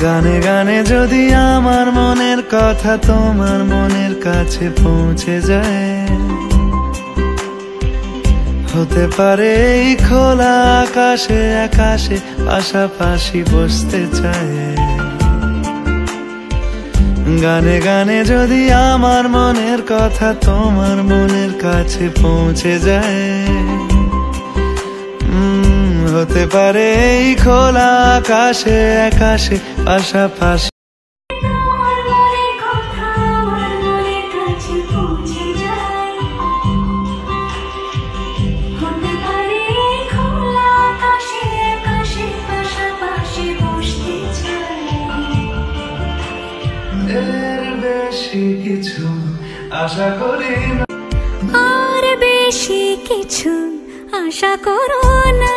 গানে গানে যদি আমার মনের কথা তোমার মনের কাছে পৌঁছে যায়, হতে পারে এই খোলা আকাশে আকাশে পাশাপাশি বসতে চায়। গানে গানে যদি আমার মনের কথা তোমার মনের কাছে পৌঁছে যায়, হতে পারে এই খোলা আকাশে আকাশে পাশাপাশি। এর বেশি কিছু আশা করি না, আর বেশি কিছু আশা করো না।